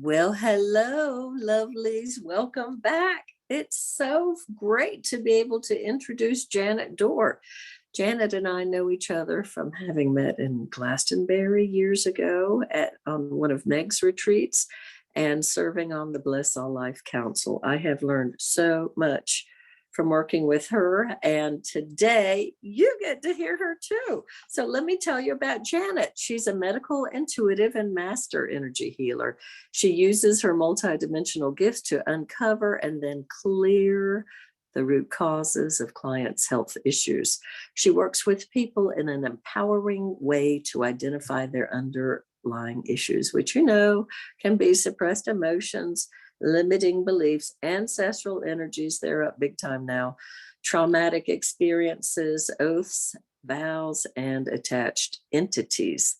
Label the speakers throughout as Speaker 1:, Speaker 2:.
Speaker 1: Well, hello, lovelies. Welcome back. It's so great to be able to introduce Janet Doerr. Janet and I know each other from having met in Glastonbury years ago on one of Meg's retreats and serving on the Bless All Life Council. I have learned so much from working with her, and today you get to hear her too. So let me tell you about Janet. She's a medical intuitive and master energy healer. She uses her multidimensional gifts to uncover and then clear the root causes of clients' health issues. She works with people in an empowering way to identify their underlying issues, which can be suppressed emotions, limiting beliefs, ancestral energies, they're up big time now, traumatic experiences, oaths, vows, and attached entities.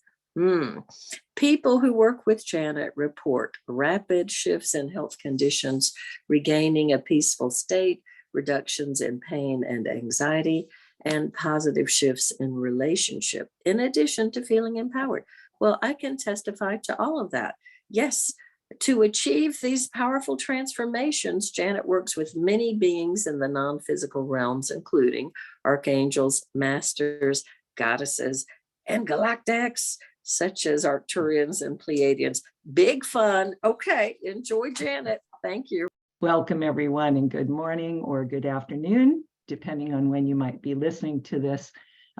Speaker 1: People who work with Janet report rapid shifts in health conditions, regaining a peaceful state, reductions in pain and anxiety, and positive shifts in relationship, in addition to feeling empowered. Well, I can testify to all of that. Yes, to achieve these powerful transformations, Janet works with many beings in the non-physical realms, including archangels, masters, goddesses, and galactics, such as Arcturians and Pleiadians. Big fun. Okay, enjoy Janet. Thank you.
Speaker 2: Welcome, everyone, and good morning or good afternoon, depending on when you might be listening to this.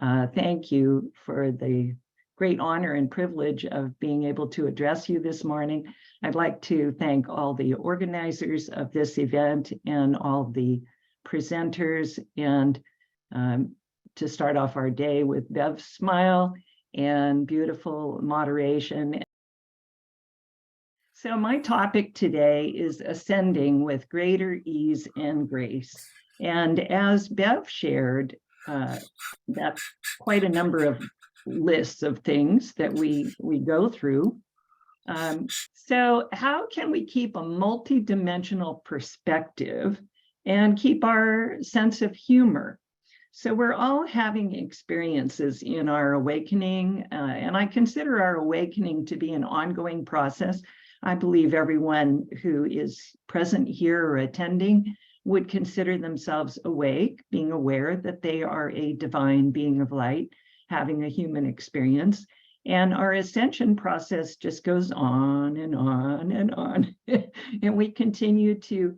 Speaker 2: Thank you for the great honor and privilege of being able to address you this morning. I'd like to thank all the organizers of this event and all the presenters, and to start off our day with Bev's smile and beautiful moderation. So my topic today is ascending with greater ease and grace. And as Bev shared, that's quite a number of lists of things that we go through. So how can we keep a multidimensional perspective and keep our sense of humor? So we're all having experiences in our awakening, and I consider our awakening to be an ongoing process. I believe everyone who is present here or attending would consider themselves awake, being aware that they are a divine being of light, having a human experience. And our ascension process just goes on and on and on. And we continue to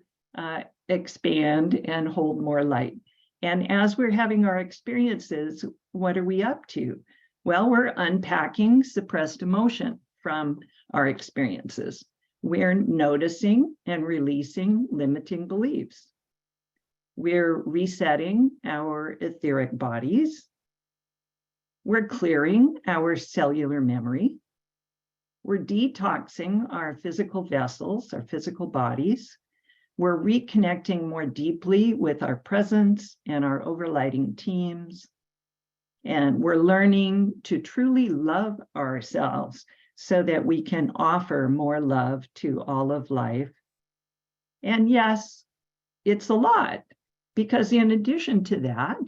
Speaker 2: expand and hold more light. And as we're having our experiences, what are we up to? Well, we're unpacking suppressed emotion from our experiences. We're noticing and releasing limiting beliefs. We're resetting our etheric bodies. We're clearing our cellular memory. We're detoxing our physical vessels, our physical bodies. We're reconnecting more deeply with our presence and our overlighting teams. And we're learning to truly love ourselves so that we can offer more love to all of life. And yes, it's a lot, because in addition to that,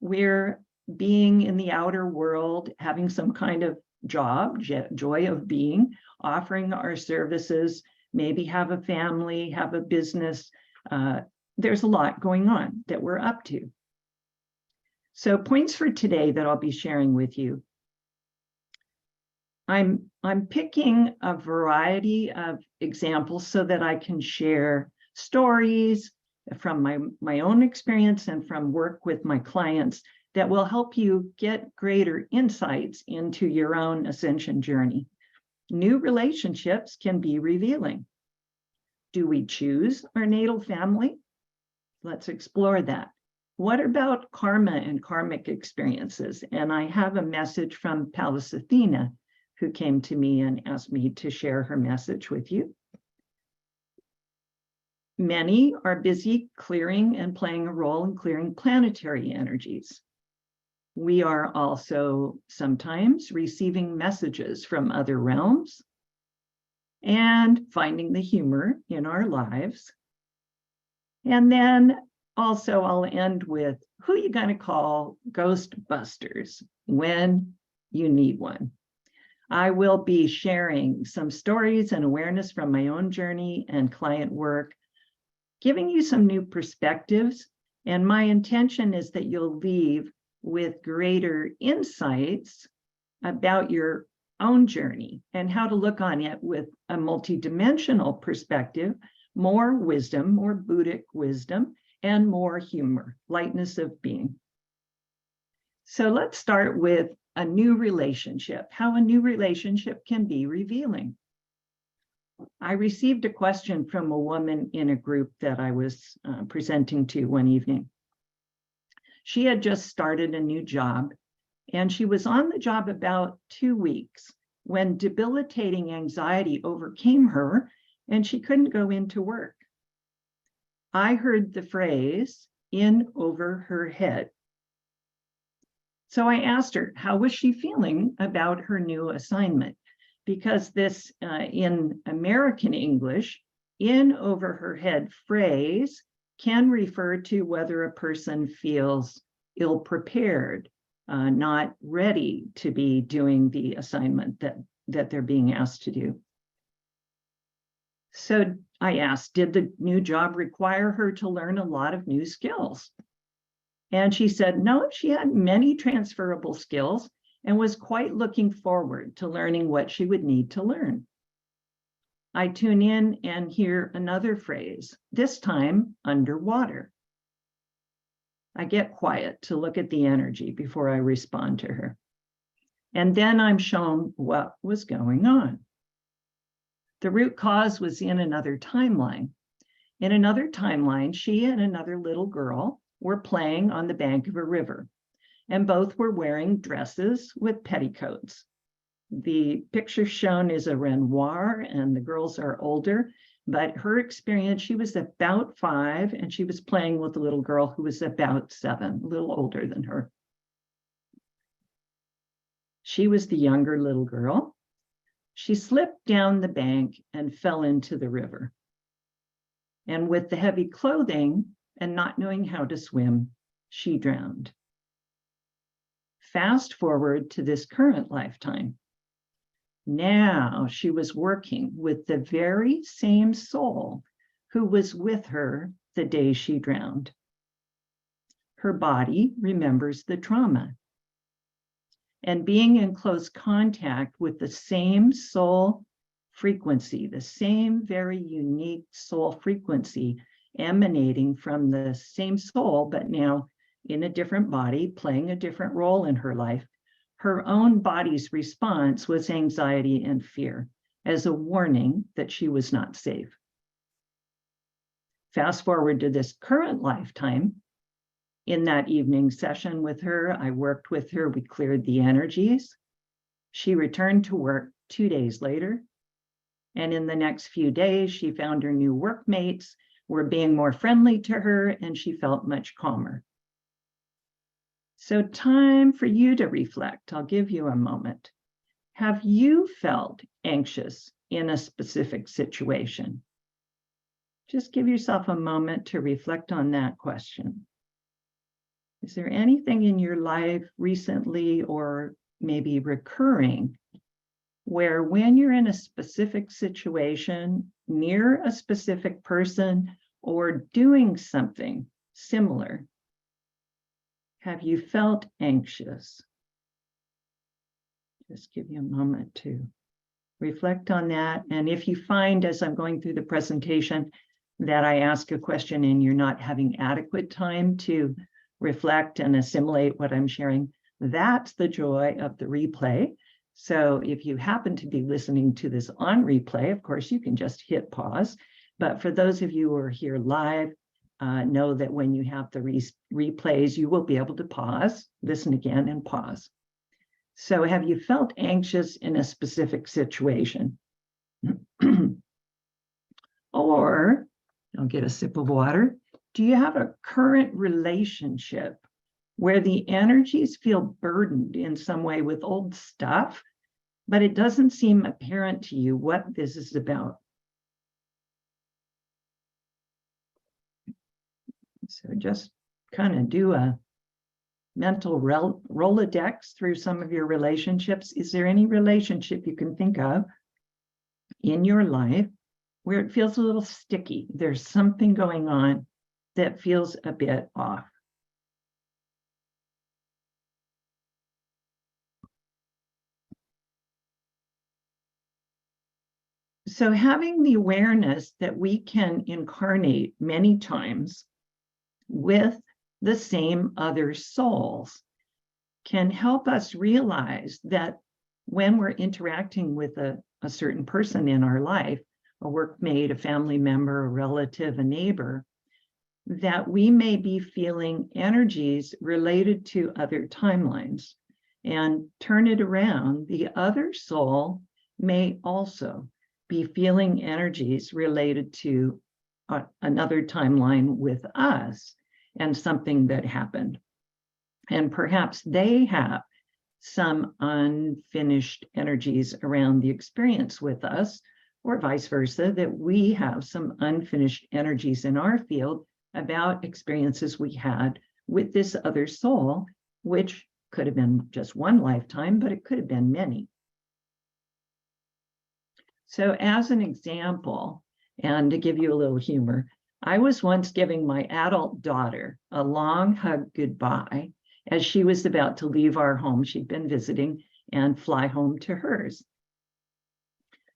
Speaker 2: we're being in the outer world, having some kind of job, joy of being, offering our services, maybe have a family, have a business. There's a lot going on that we're up to. So points for today that I'll be sharing with you. I'm picking a variety of examples so that I can share stories from my own experience and from work with my clients that will help you get greater insights into your own ascension journey. New relationships can be revealing. Do we choose our natal family? Let's explore that. What about karma and karmic experiences? And I have a message from Pallas Athena, who came to me and asked me to share her message with you. Many are busy clearing and playing a role in clearing planetary energies. We are also sometimes receiving messages from other realms and finding the humor in our lives. And then also I'll end with who you going to call Ghostbusters when you need one. I will be sharing some stories and awareness from my own journey and client work, giving you some new perspectives. And my intention is that you'll leave with greater insights about your own journey and how to look on it with a multidimensional perspective, more wisdom, more Buddhic wisdom, and more humor, lightness of being. So let's start with a new relationship, how a new relationship can be revealing. I received a question from a woman in a group that I was presenting to one evening. She had just started a new job, and she was on the job about 2 weeks when debilitating anxiety overcame her and she couldn't go into work. I heard the phrase, "in over her head." So I asked her, how was she feeling about her new assignment? Because this, in American English, "in over her head" phrase can refer to whether a person feels ill-prepared, not ready to be doing the assignment that they're being asked to do. So I asked, did the new job require her to learn a lot of new skills? And she said, no, she had many transferable skills and was quite looking forward to learning what she would need to learn. I tune in and hear another phrase, this time underwater. I get quiet to look at the energy before I respond to her. And then I'm shown what was going on. The root cause was in another timeline. In another timeline, she and another little girl were playing on the bank of a river, and both were wearing dresses with petticoats. The picture shown is a Renoir, and the girls are older, but her experience, she was about 5, and she was playing with a little girl who was about 7, a little older than her. She was the younger little girl. She slipped down the bank and fell into the river. And with the heavy clothing and not knowing how to swim, she drowned. Fast forward to this current lifetime. Now she was working with the very same soul who was with her the day she drowned. Her body remembers the trauma. And being in close contact with the same soul frequency, the same very unique soul frequency emanating from the same soul, but now in a different body, playing a different role in her life, her own body's response was anxiety and fear as a warning that she was not safe. Fast forward to this current lifetime. In that evening session with her, I worked with her, we cleared the energies. She returned to work 2 days later. And in the next few days, she found her new workmates were being more friendly to her, and she felt much calmer. So time for you to reflect. I'll give you a moment. Have you felt anxious in a specific situation? Just give yourself a moment to reflect on that question. Is there anything in your life recently or maybe recurring where when you're in a specific situation, near a specific person, or doing something similar, have you felt anxious? Just give you a moment to reflect on that. And if you find, as I'm going through the presentation, that I ask a question and you're not having adequate time to reflect and assimilate what I'm sharing, that's the joy of the replay. So if you happen to be listening to this on replay, of course, you can just hit pause. But for those of you who are here live, know that when you have the replays, you will be able to pause, listen again, and pause. So have you felt anxious in a specific situation? Or, I'll get a sip of water. Do you have a current relationship where the energies feel burdened in some way with old stuff, but it doesn't seem apparent to you what this is about? So just kind of do a mental Rolodex through some of your relationships. Is there any relationship you can think of in your life where it feels a little sticky? There's something going on that feels a bit off. So having the awareness that we can incarnate many times with the same other souls can help us realize that when we're interacting with a certain person in our life, a workmate, a family member, a relative, a neighbor, that we may be feeling energies related to other timelines. And turn it around, the other soul may also be feeling energies related to another timeline with us and something that happened. And perhaps they have some unfinished energies around the experience with us, or vice versa, that we have some unfinished energies in our field about experiences we had with this other soul, which could have been just one lifetime, but it could have been many. So as an example, and to give you a little humor, I was once giving my adult daughter a long hug goodbye as she was about to leave our home. She'd been visiting and fly home to hers.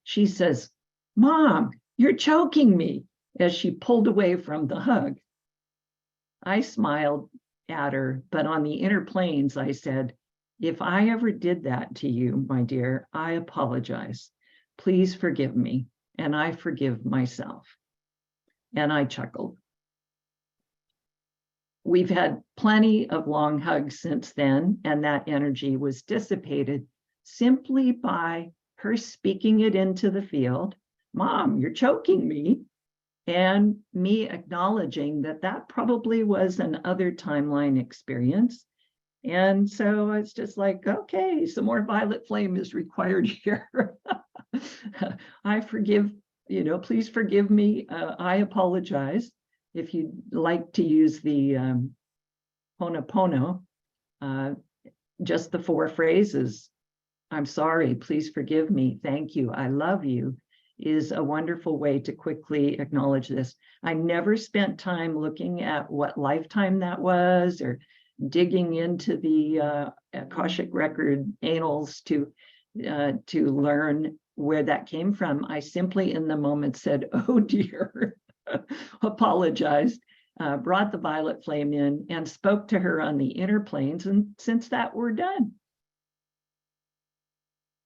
Speaker 2: She says, "Mom, you're choking me," as she pulled away from the hug. I smiled at her, but on the inner planes, I said, "If I ever did that to you, my dear, I apologize. Please forgive me, and I forgive myself." And I chuckled. We've had plenty of long hugs since then, and that energy was dissipated simply by her speaking it into the field. "Mom, you're choking me." And me acknowledging that that probably was an other timeline experience. And so it's just like, okay, some more violet flame is required here. I forgive, please forgive me. I apologize. If you'd like to use the Ho'oponopono, just the 4 phrases, "I'm sorry, please forgive me, thank you, I love you," is a wonderful way to quickly acknowledge this. I never spent time looking at what lifetime that was or digging into the Akashic record annals to learn where that came from. I simply in the moment said, "Oh dear," apologized, brought the violet flame in and spoke to her on the inner planes. And since that, we're done.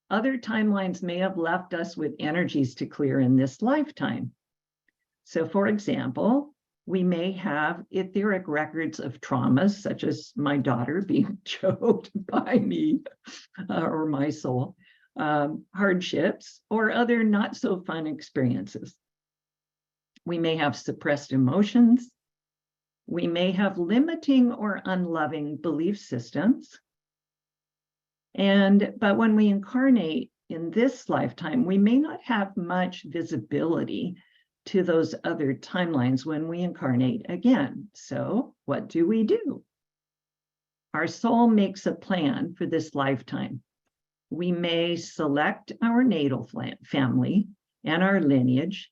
Speaker 2: Other timelines may have left us with energies to clear in this lifetime. So for example, we may have etheric records of traumas, such as my daughter being choked by me or my soul, hardships, or other not so fun experiences. We may have suppressed emotions. We may have limiting or unloving belief systems. But when we incarnate in this lifetime, we may not have much visibility to those other timelines when we incarnate again. So what do? Our soul makes a plan for this lifetime. We may select our natal family and our lineage,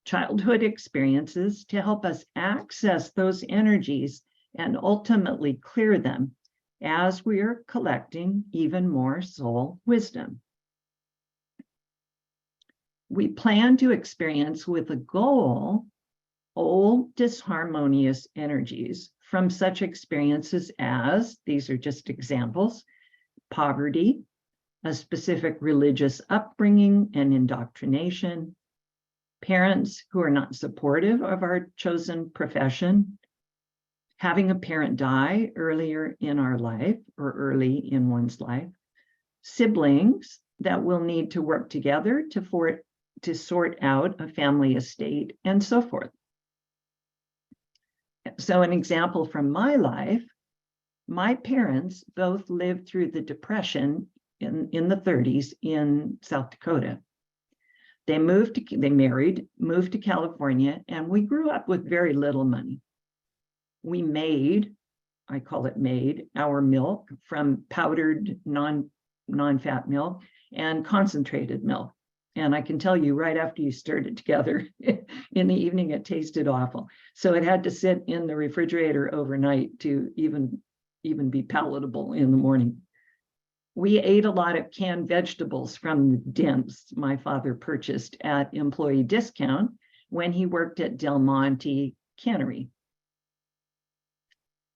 Speaker 2: childhood experiences to help us access those energies and ultimately clear them as we are collecting even more soul wisdom. We plan to experience with a goal old disharmonious energies from such experiences as, these are just examples, poverty, a specific religious upbringing and indoctrination, parents who are not supportive of our chosen profession, having a parent die earlier in our life or early in one's life, siblings that will need to work together to sort out a family estate, and so forth. So an example from my life, my parents both lived through the Depression in the 30s in South Dakota. They married, moved to California, and we grew up with very little money. We made I call it made, our milk from powdered non-fat milk and concentrated milk. And I can tell you right after you stirred it together in the evening, it tasted awful. So it had to sit in the refrigerator overnight to even be palatable in the morning. We ate a lot of canned vegetables from the Dimps my father purchased at employee discount when he worked at Del Monte Cannery.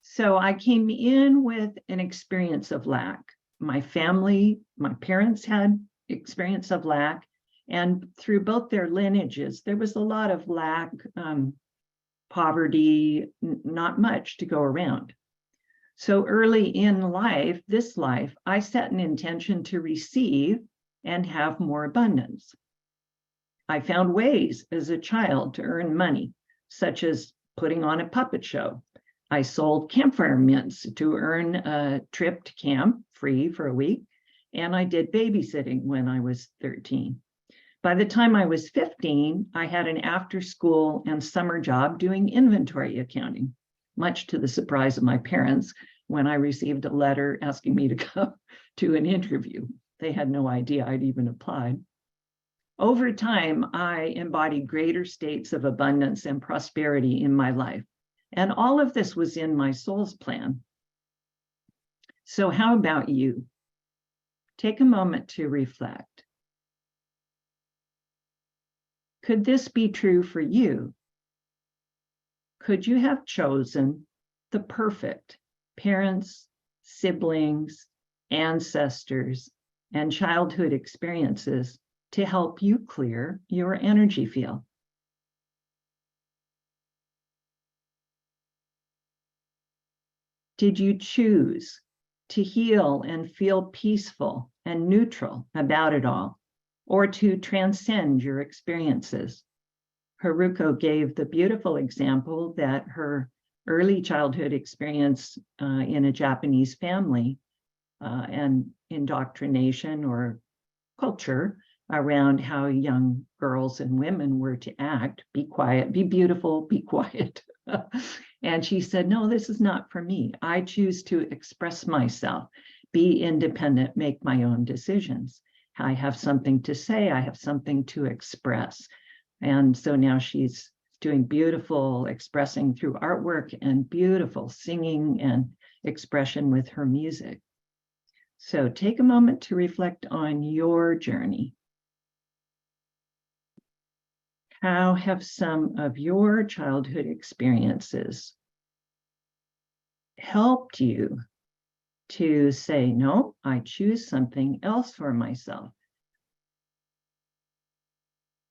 Speaker 2: So I came in with an experience of lack. My parents had experience of lack, and through both their lineages, there was a lot of lack, poverty, not much to go around. So early in this life, I set an intention to receive and have more abundance. I found ways as a child to earn money, such as putting on a puppet show. I sold campfire mints to earn a trip to camp free for a week, and I did babysitting when I was 13. By the time I was 15, I had an after-school and summer job doing inventory accounting, much to the surprise of my parents when I received a letter asking me to go to an interview. They had no idea I'd even applied. Over time, I embodied greater states of abundance and prosperity in my life. And all of this was in my soul's plan. So how about you? Take a moment to reflect. Could this be true for you? Could you have chosen the perfect parents, siblings, ancestors, and childhood experiences to help you clear your energy field? Did you choose to heal and feel peaceful and neutral about it all, or to transcend your experiences? Haruko gave the beautiful example that her early childhood experience in a Japanese family and indoctrination or culture around how young girls and women were to act, be quiet, be beautiful, be quiet. And she said, no, this is not for me. I choose to express myself, be independent, make my own decisions. I have something to say, I have something to express. And so now she's doing beautiful expressing through artwork and beautiful singing and expression with her music. So take a moment to reflect on your journey. How have some of your childhood experiences helped you to say, no, I choose something else for myself?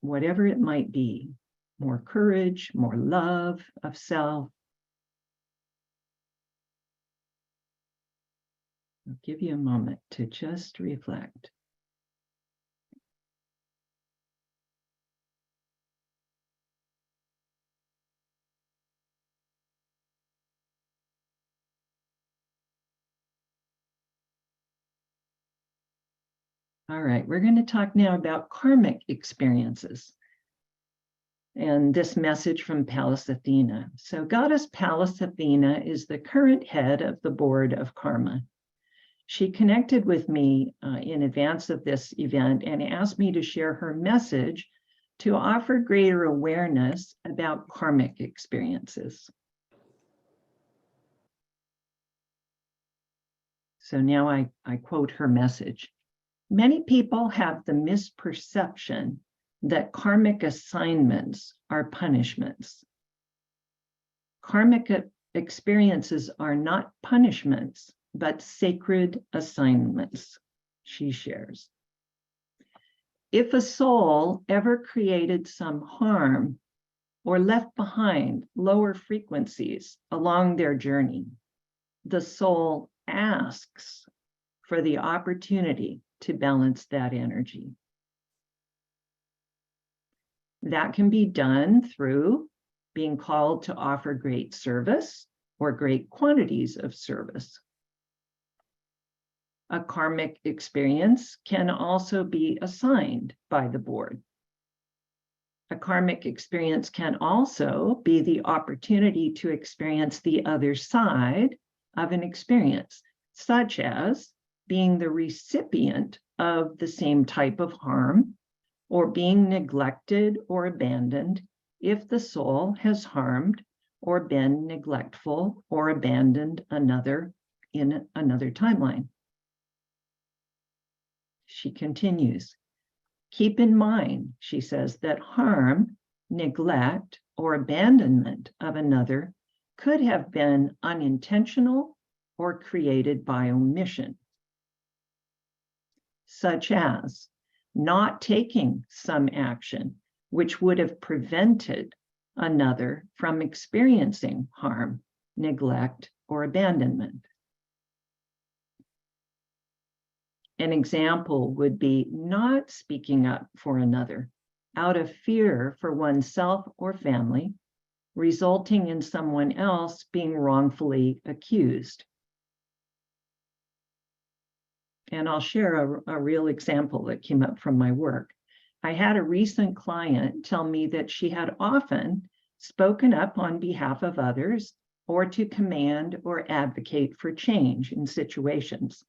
Speaker 2: Whatever it might be, more courage, more love of self. I'll give you a moment to just reflect. All right, we're going to talk now about karmic experiences. And this message from Pallas Athena. So Goddess Pallas Athena is the current head of the board of karma. She connected with me in advance of this event and asked me to share her message to offer greater awareness about karmic experiences. So now I quote her message. Many people have the misperception that karmic assignments are punishments. Karmic experiences are not punishments, but sacred assignments, she shares. If a soul ever created some harm or left behind lower frequencies along their journey, the soul asks for the opportunity to balance that energy. That can be done through being called to offer great service or great quantities of service. A karmic experience can also be assigned by the board. A karmic experience can also be the opportunity to experience the other side of an experience, such as being the recipient of the same type of harm, or being neglected or abandoned if the soul has harmed or been neglectful or abandoned another in another timeline. She continues, keep in mind, she says, that harm, neglect, or abandonment of another could have been unintentional or created by omission, such as not taking some action which would have prevented another from experiencing harm, neglect, or abandonment. An example would be not speaking up for another out of fear for oneself or family, resulting in someone else being wrongfully accused. And I'll share a real example that came up from my work. I had a recent client tell me that she had often spoken up on behalf of others or to command or advocate for change in situations.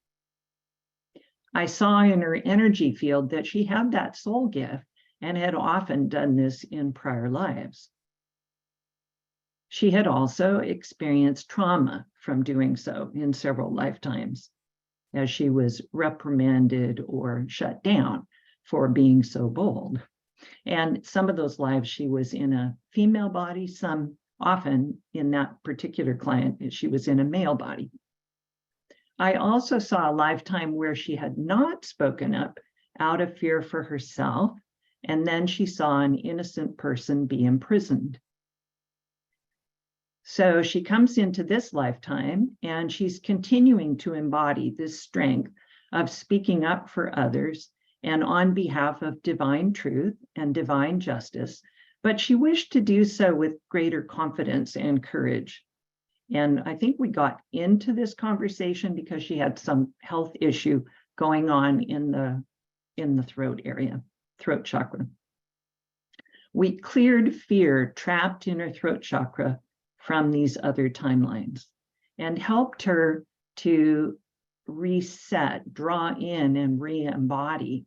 Speaker 2: I saw in her energy field that she had that soul gift and had often done this in prior lives. She had also experienced trauma from doing so in several lifetimes, as she was reprimanded or shut down for being so bold. And some of those lives, she was in a female body, some often in that particular client, she was in a male body. I also saw a lifetime where she had not spoken up out of fear for herself, and then she saw an innocent person be imprisoned. So she comes into this lifetime and she's continuing to embody this strength of speaking up for others and on behalf of divine truth and divine justice, but she wished to do so with greater confidence and courage. And I think we got into this conversation because she had some health issue going on in the throat area, throat chakra. We cleared fear trapped in her throat chakra from these other timelines and helped her to reset, draw in, and re-embody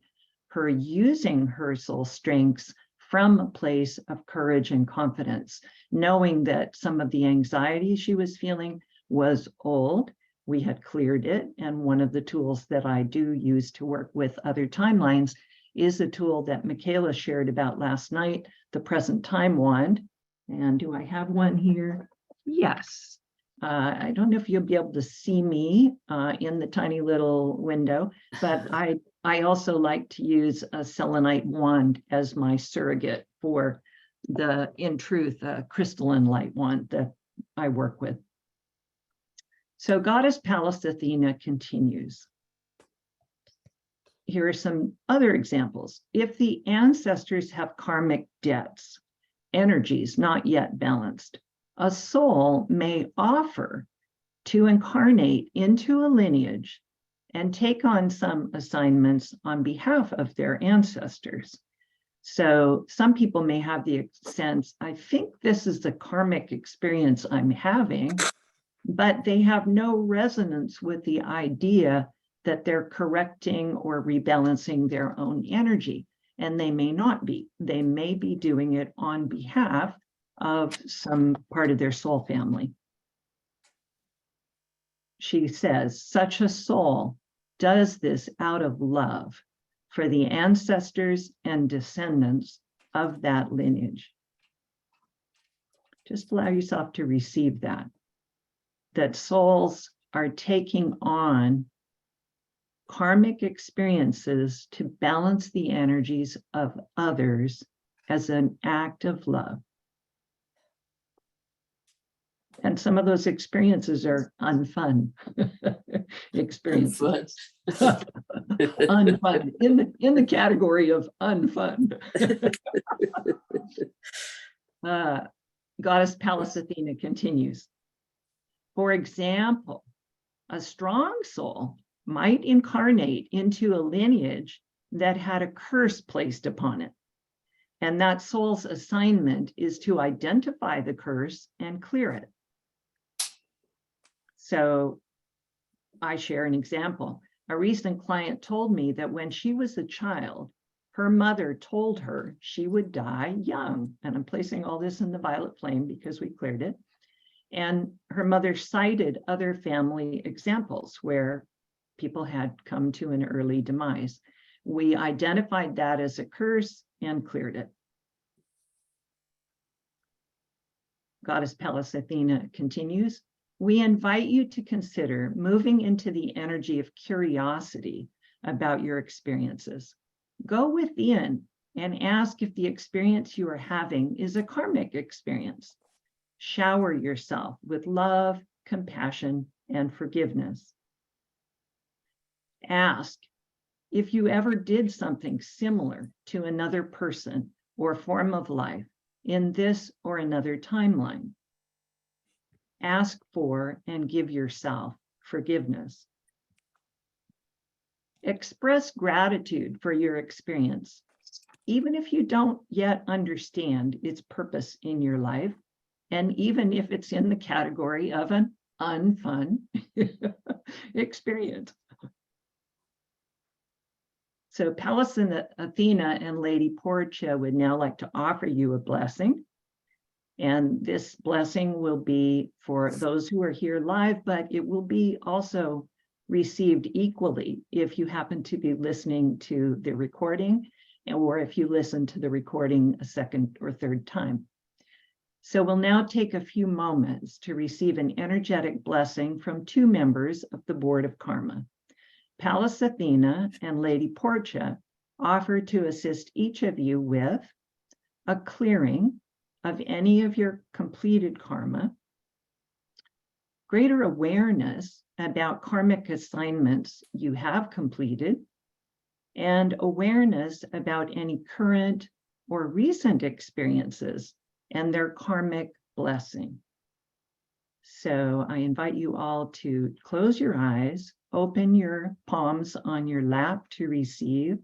Speaker 2: her using her soul strengths from a place of courage and confidence, knowing that some of the anxiety she was feeling was old. We had cleared it. And one of the tools that I do use to work with other timelines is a tool that Michaela shared about last night, the present time wand. And do I have one here? Yes. I don't know if you'll be able to see me in the tiny little window, but I also like to use a selenite wand as my surrogate for the, in truth, crystalline light wand that I work with. So Goddess Pallas Athena continues. Here are some other examples. If the ancestors have karmic debts, energies not yet balanced, a soul may offer to incarnate into a lineage and take on some assignments on behalf of their ancestors. So some people may have the sense, I think this is the karmic experience I'm having, but they have no resonance with the idea that they're correcting or rebalancing their own energy. And they may not be. They may be doing it on behalf of some part of their soul family. She says, such a soul does this out of love for the ancestors and descendants of that lineage. Just allow yourself to receive that souls are taking on karmic experiences to balance the energies of others as an act of love. And some of those experiences are unfun experiences. Unfun, in the category of unfun. Goddess Pallas Athena continues. For example, a strong soul might incarnate into a lineage that had a curse placed upon it. And that soul's assignment is to identify the curse and clear it. So I share an example. A recent client told me that when she was a child, her mother told her she would die young. And I'm placing all this in the violet flame because we cleared it. And her mother cited other family examples where people had come to an early demise. We identified that as a curse and cleared it. Goddess Pallas Athena continues, we invite you to consider moving into the energy of curiosity about your experiences. Go within and ask if the experience you are having is a karmic experience. Shower yourself with love, compassion, and forgiveness. Ask if you ever did something similar to another person or form of life in this or another timeline. Ask for and give yourself forgiveness. Express gratitude for your experience, even if you don't yet understand its purpose in your life, and even if it's in the category of an unfun experience. So Pallas Athena and Lady Portia would now like to offer you a blessing. And this blessing will be for those who are here live, but it will be also received equally if you happen to be listening to the recording, or if you listen to the recording a second or third time. So we'll now take a few moments to receive an energetic blessing from two members of the Board of Karma. Pallas Athena and Lady Portia offer to assist each of you with a clearing of any of your completed karma, greater awareness about karmic assignments you have completed, and awareness about any current or recent experiences and their karmic blessing. So I invite you all to close your eyes, open your palms on your lap to receive,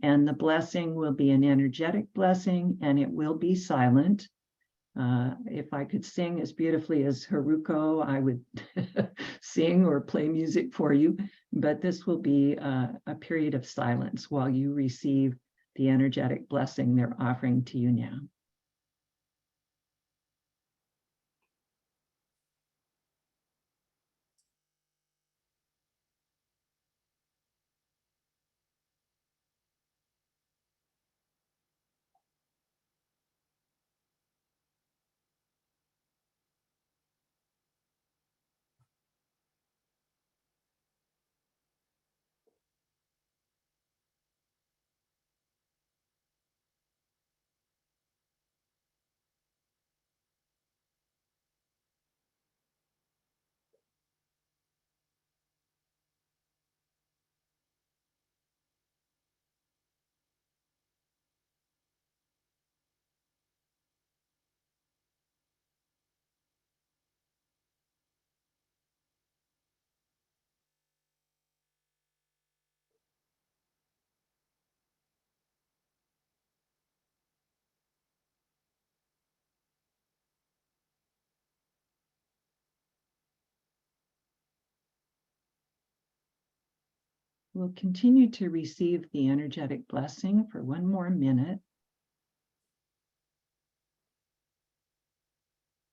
Speaker 2: and the blessing will be an energetic blessing, and it will be silent. If I could sing as beautifully as Haruko, I would sing or play music for you, but this will be a period of silence while you receive the energetic blessing they're offering to you now. We'll continue to receive the energetic blessing for one more minute.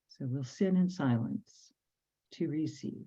Speaker 2: So we'll sit in silence to receive.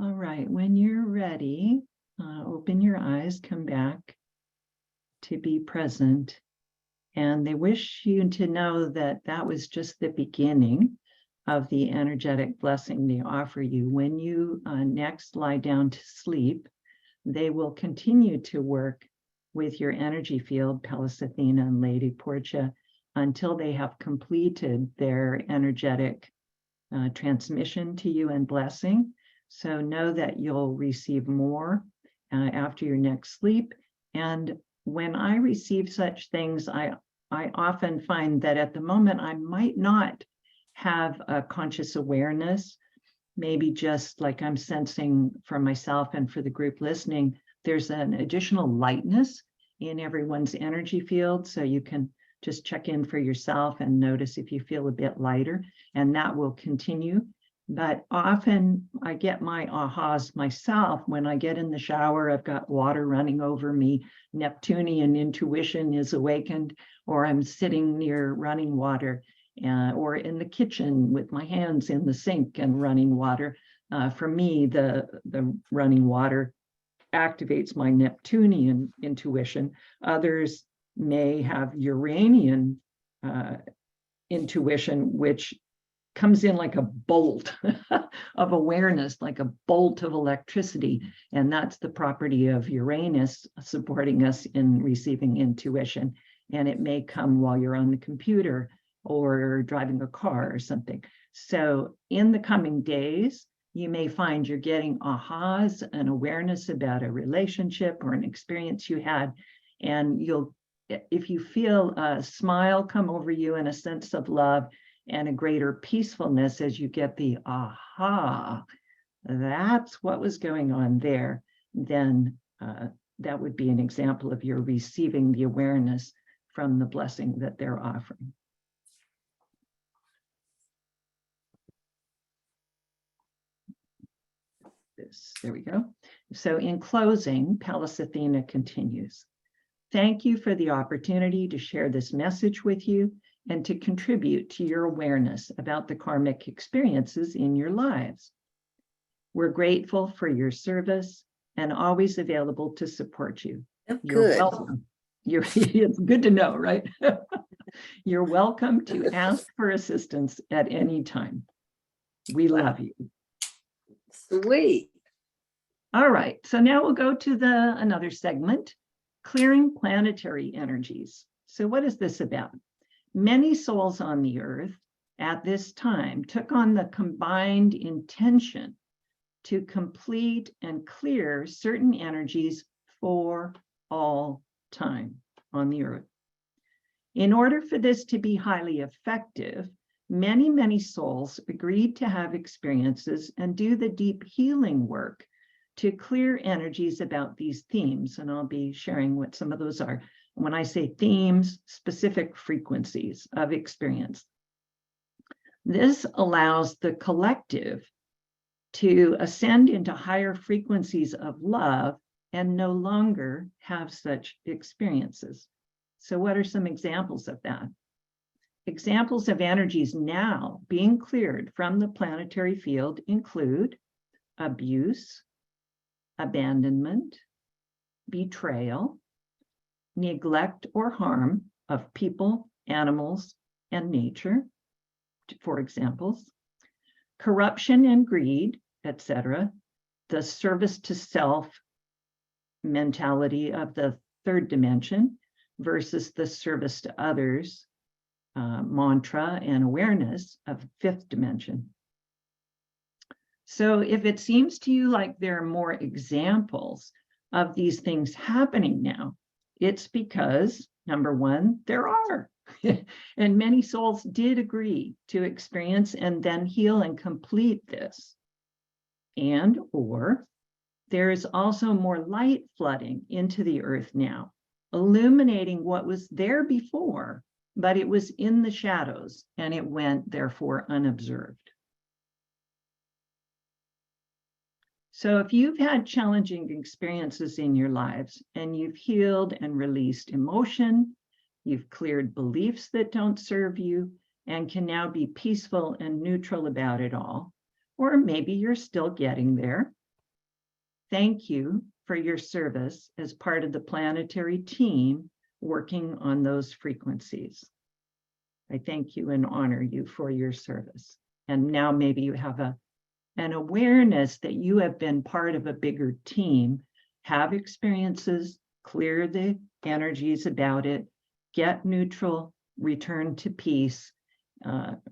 Speaker 2: All right, when you're ready, open your eyes, come back to be present. And they wish you to know that that was just the beginning of the energetic blessing they offer you. When you next lie down to sleep, they will continue to work with your energy field, Pallas Athena and Lady Portia, until they have completed their energetic transmission to you and blessing. So know that you'll receive more after your next sleep. And when I receive such things, I often find that at the moment I might not have a conscious awareness, maybe just like I'm sensing for myself and for the group listening, there's an additional lightness in everyone's energy field. So you can just check in for yourself and notice if you feel a bit lighter, and that will continue. But often I get my ahas myself when I get in the shower. I've got water running over me, Neptunian intuition is awakened, or I'm sitting near running water, or in the kitchen with my hands in the sink and running water. For me, the running water activates my Neptunian intuition. Others may have Uranian intuition, which comes in like a bolt of awareness, like a bolt of electricity. And that's the property of Uranus supporting us in receiving intuition. And it may come while you're on the computer or driving a car or something. So in the coming days, you may find you're getting ahas, an awareness about a relationship or an experience you had. And if you feel a smile come over you and a sense of love and a greater peacefulness as you get the aha, that's what was going on there, then that would be an example of your receiving the awareness from the blessing that they're offering. There we go. So in closing, Pallas Athena continues. Thank you for the opportunity to share this message with you and to contribute to your awareness about the karmic experiences in your lives. We're grateful for your service and always available to support you. You're welcome. It's good to know, right? You're welcome to ask for assistance at any time. We love you.
Speaker 1: Sweet.
Speaker 2: All right, so now we'll go to another segment, clearing planetary energies. So what is this about? Many souls on the earth at this time took on the combined intention to complete and clear certain energies for all time on the earth. In order for this to be highly effective, many souls agreed to have experiences and do the deep healing work to clear energies about these themes. And I'll be sharing what some of those are. When I say themes, specific frequencies of experience. This allows the collective to ascend into higher frequencies of love and no longer have such experiences. So what are some examples of that? Examples of energies now being cleared from the planetary field include abuse, abandonment, betrayal, neglect or harm of people, animals, and nature, for examples, corruption and greed, etc., the service to self mentality of the third dimension versus the service to others mantra and awareness of fifth dimension. So if it seems to you like there are more examples of these things happening now, it's because, number one, there are. And many souls did agree to experience and then heal and complete this. And or there is also more light flooding into the earth now, illuminating what was there before, but it was in the shadows and it went therefore unobserved. So if you've had challenging experiences in your lives and you've healed and released emotion, you've cleared beliefs that don't serve you and can now be peaceful and neutral about it all, or maybe you're still getting there, thank you for your service as part of the planetary team working on those frequencies. I thank you and honor you for your service. And now maybe you have an awareness that you have been part of a bigger team have experiences, clear the energies about it, get neutral, return to peace,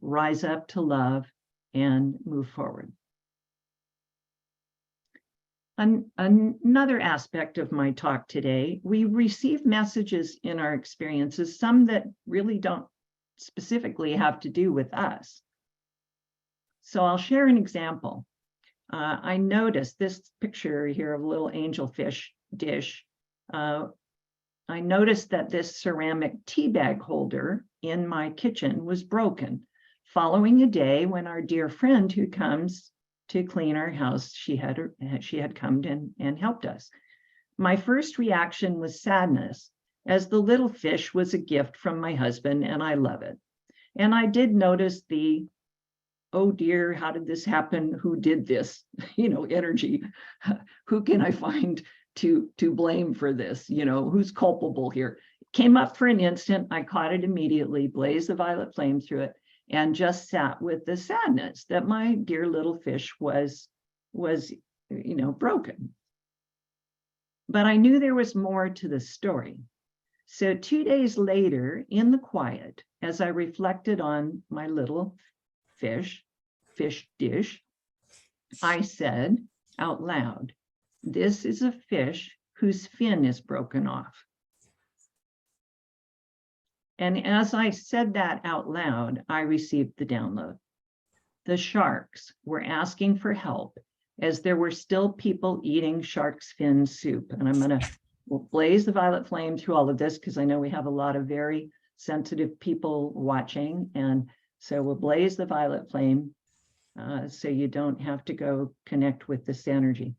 Speaker 2: rise up to love, and move forward. Another aspect of my talk today, we receive messages in our experiences, some that really don't specifically have to do with us. So I'll share an example. I noticed this picture here of a little angelfish dish. I noticed that this ceramic tea bag holder in my kitchen was broken following a day when our dear friend who comes to clean our house, she had come and helped us. My first reaction was sadness, as the little fish was a gift from my husband and I love it. And I did notice the, oh dear, how did this happen? Who did this? Energy. Who can I find to blame for this? Who's culpable here? It came up for an instant. I caught it immediately, blazed the violet flame through it, and just sat with the sadness that my dear little fish was broken. But I knew there was more to the story. So 2 days later, in the quiet, as I reflected on my little fish dish, I said out loud, "This is a fish whose fin is broken off." And as I said that out loud, I received the download. The sharks were asking for help, as there were still people eating shark's fin soup. And I'm going to blaze the violet flame through all of this, because I know we have a lot of very sensitive people watching. And so we'll blaze the violet flame so you don't have to go connect with this energy.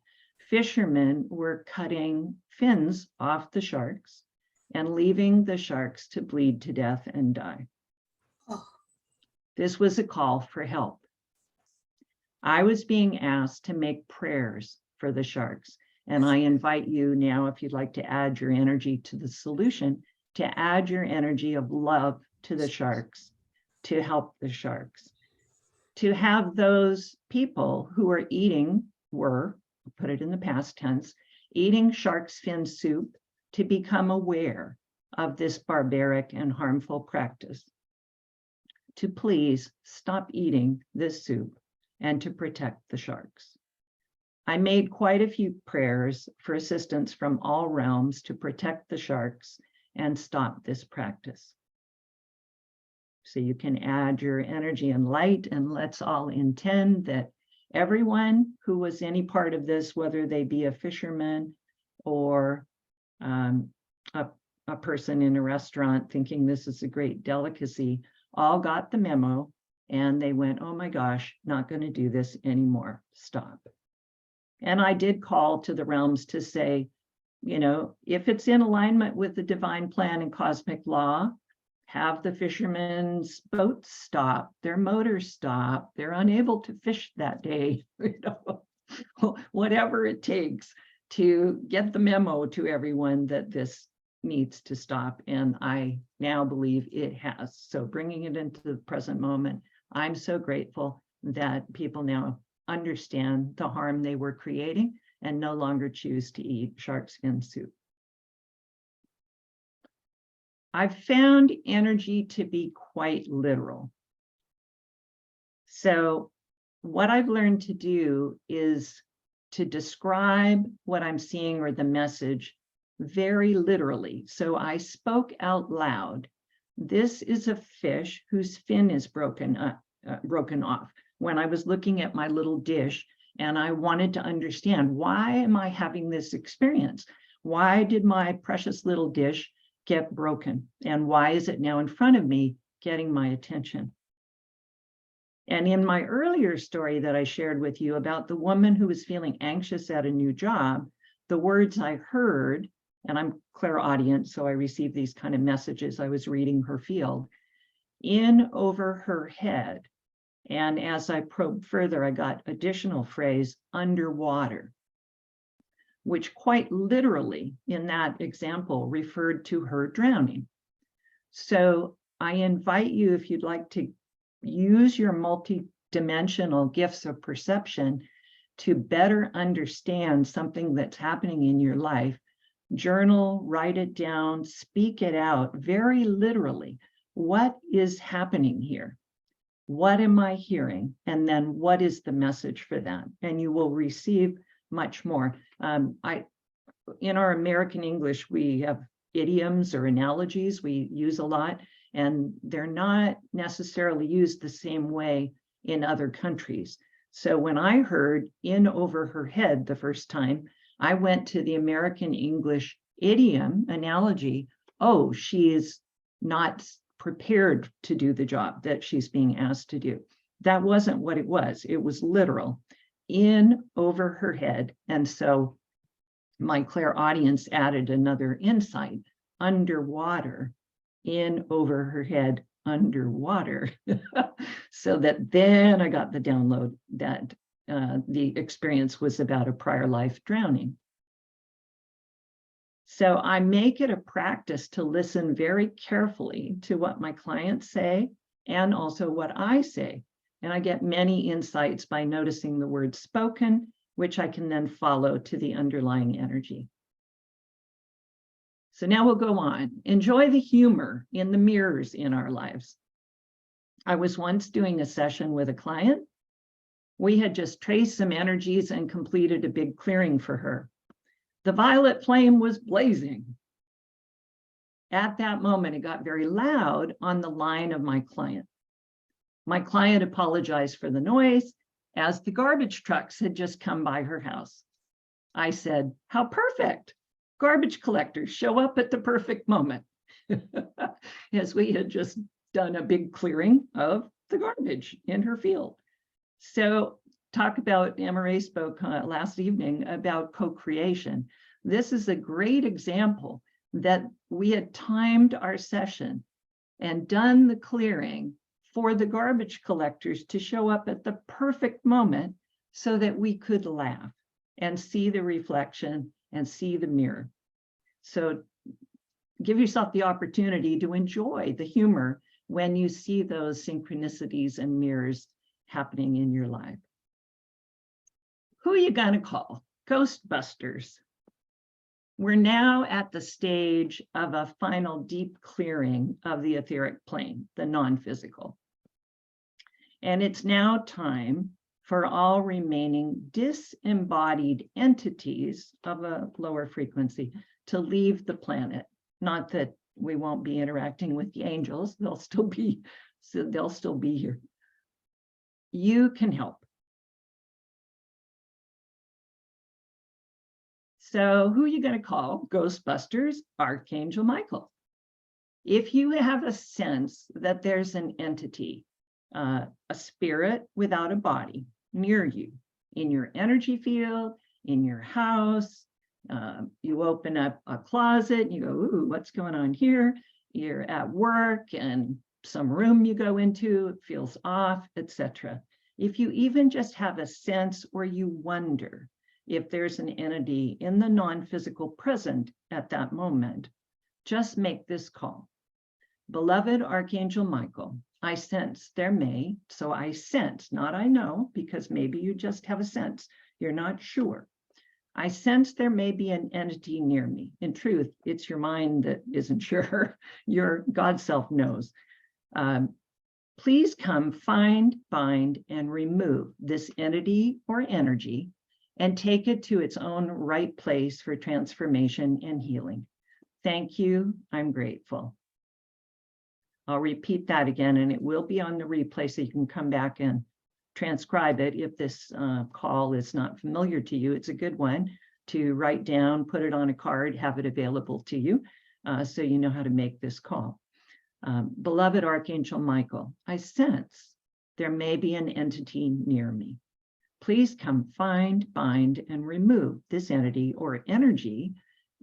Speaker 2: Fishermen were cutting fins off the sharks and leaving the sharks to bleed to death and die.
Speaker 1: Oh.
Speaker 2: This was a call for help. I was being asked to make prayers for the sharks. And I invite you now, if you'd like to add your energy to the solution, to add your energy of love to the sharks, to help the sharks, to have those people who are put it in the past tense, eating shark's fin soup, to become aware of this barbaric and harmful practice, to please stop eating this soup and to protect the sharks. I made quite a few prayers for assistance from all realms to protect the sharks and stop this practice. So you can add your energy and light, and let's all intend that everyone who was any part of this, whether they be a fisherman or a person in a restaurant thinking this is a great delicacy, all got the memo and they went, oh my gosh, not going to do this anymore. Stop. And I did call to the realms to say, if it's in alignment with the divine plan and cosmic law, have the fishermen's boats stop, their motors stop, they're unable to fish that day, whatever it takes to get the memo to everyone that this needs to stop. And I now believe it has. So bringing it into the present moment, I'm so grateful that people now understand the harm they were creating and no longer choose to eat shark's fin soup. I've found energy to be quite literal. So what I've learned to do is to describe what I'm seeing or the message very literally. So I spoke out loud. This is a fish whose fin is broken off. When I was looking at my little dish and I wanted to understand, why am I having this experience? Why did my precious little dish get broken? And why is it now in front of me getting my attention? And in my earlier story that I shared with you about the woman who was feeling anxious at a new job, the words I heard, and I'm clairaudient, so I received these kind of messages. I was reading her field, in over her head. And as I probed further, I got additional phrase, underwater, which quite literally in that example referred to her drowning. So I invite you, if you'd like to use your multidimensional gifts of perception, to better understand something that's happening in your life, journal, write it down, speak it out very literally. What is happening here? What am I hearing? And then what is the message for that? And you will receive much more. In our American English, we have idioms or analogies we use a lot, and they're not necessarily used the same way in other countries. So when I heard in over her head the first time, I went to the American English idiom analogy. Oh, she is not prepared to do the job that she's being asked to do. That wasn't what it was. It was literal, in over her head. And so my clairaudience added another insight: underwater, in over her head, underwater. So that then I got the download that the experience was about a prior life drowning. So I make it a practice to listen very carefully to what my clients say and also what I say. And I get many insights by noticing the words spoken, which I can then follow to the underlying energy. So now we'll go on. Enjoy the humor in the mirrors in our lives. I was once doing a session with a client. We had just traced some energies and completed a big clearing for her. The violet flame was blazing. At that moment, it got very loud on the line of my client. My client apologized for the noise, as the garbage trucks had just come by her house. I said, "How perfect. Garbage collectors show up at the perfect moment," as we had just done a big clearing of the garbage in her field. So talk about, MRA spoke last evening about co-creation. This is a great example that we had timed our session and done the clearing for the garbage collectors to show up at the perfect moment so that we could laugh and see the reflection and see the mirror. So give yourself the opportunity to enjoy the humor when you see those synchronicities and mirrors happening in your life. Who are you going to call? Ghostbusters. We're now at the stage of a final deep clearing of the etheric plane, the non-physical. And it's now time for all remaining disembodied entities of a lower frequency to leave the planet. Not that we won't be interacting with the angels, they'll still be here. You can help. So who are you going to call? Ghostbusters, Archangel Michael. If you have a sense that there's an entity, a spirit without a body near you, in your energy field, in your house, you open up a closet and you go, ooh, what's going on here? You're at work and some room you go into, it feels off, etc. If you even just have a sense or you wonder if there's an entity in the non-physical present at that moment, just make this call. Beloved Archangel Michael, I sense there may, so I sense, not I know, because maybe you just have a sense, you're not sure. I sense there may be an entity near me. In truth, it's your mind that isn't sure. Your God self knows. Please come find, bind, and remove this entity or energy and take it to its own right place for transformation and healing. Thank you. I'm grateful. I'll repeat that again, and it will be on the replay so you can come back and transcribe it if this call is not familiar to you. It's a good one to write down, put it on a card, have it available to you so you know how to make this call. Beloved Archangel Michael, I sense there may be an entity near me. Please come find, bind, and remove this entity or energy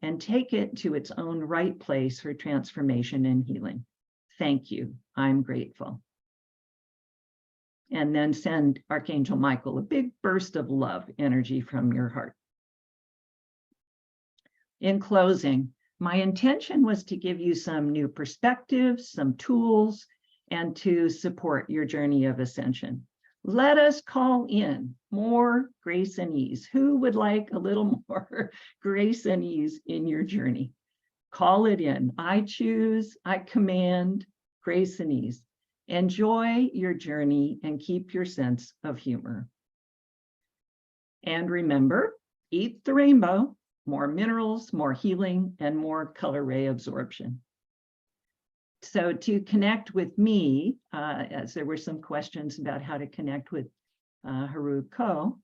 Speaker 2: and take it to its own right place for transformation and healing. Thank you. I'm grateful. And then send Archangel Michael a big burst of love energy from your heart. In closing, my intention was to give you some new perspectives, some tools, and to support your journey of ascension. Let us call in more grace and ease. Who would like a little more grace and ease in your journey? Call it in. I choose, I command grace and ease. Enjoy your journey and keep your sense of humor. And remember, eat the rainbow, more minerals, more healing, and more color ray absorption. So to connect with me, as there were some questions about how to connect with Haru Ko,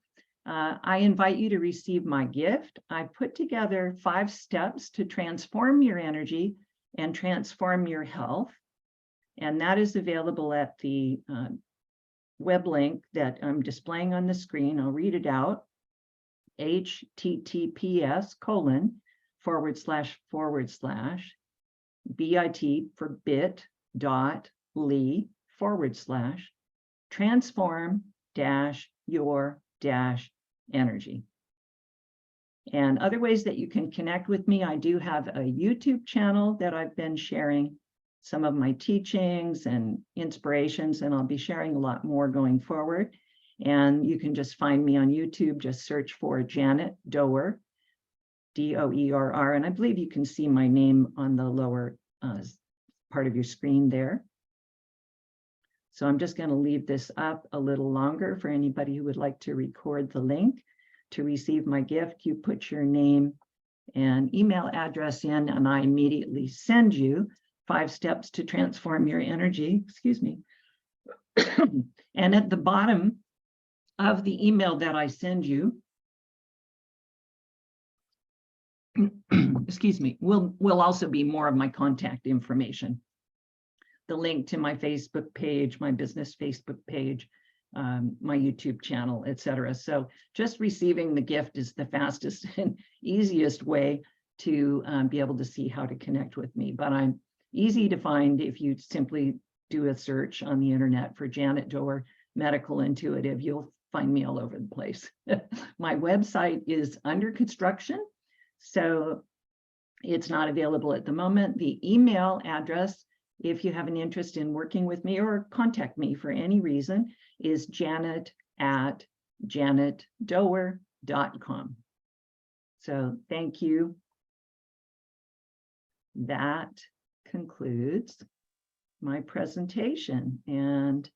Speaker 2: I invite you to receive my gift. I put together 5 steps to transform your energy and transform your health. And that is available at the web link that I'm displaying on the screen. I'll read it out. https:// for bit.ly/transform-your-energy. And other ways that you can connect with me, I do have a YouTube channel that I've been sharing some of my teachings and inspirations, and I'll be sharing a lot more going forward. And you can just find me on YouTube, just search for Janet Doerr, Doerr, and I believe you can see my name on the lower part of your screen there. So I'm just going to leave this up a little longer for anybody who would like to record the link. To receive my gift, you put your name and email address in, and I immediately send you 5 steps to transform your energy, excuse me. And at the bottom of the email that I send you, excuse me, will also be more of my contact information. The link to my Facebook page, my business Facebook page, my YouTube channel, etc. So just receiving the gift is the fastest and easiest way to be able to see how to connect with me. But I'm easy to find if you simply do a search on the internet for Janet Doerr, Medical Intuitive. You'll find me all over the place. My website is under construction, so it's not available at the moment. The email address, if you have an interest in working with me or contact me for any reason, is janet@janetdoerr.com. So thank you. That concludes my presentation. And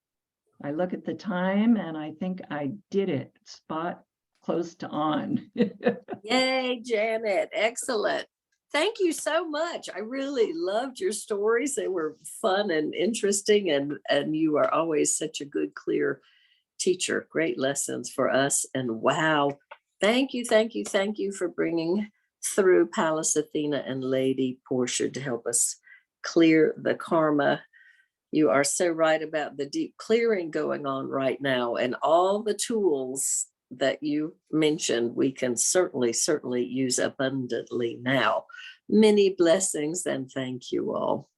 Speaker 2: I look at the time and I think I did it spot close to on.
Speaker 1: Yay, Janet. Excellent. Thank you so much. I really loved your stories. They were fun and interesting, and you are always such a good, clear teacher. Great lessons for us. And wow, thank you for bringing through Pallas Athena and Lady Portia to help us clear the karma. You are so right about the deep clearing going on right now, and all the tools that you mentioned, we can certainly use abundantly now. Many blessings, and thank you all.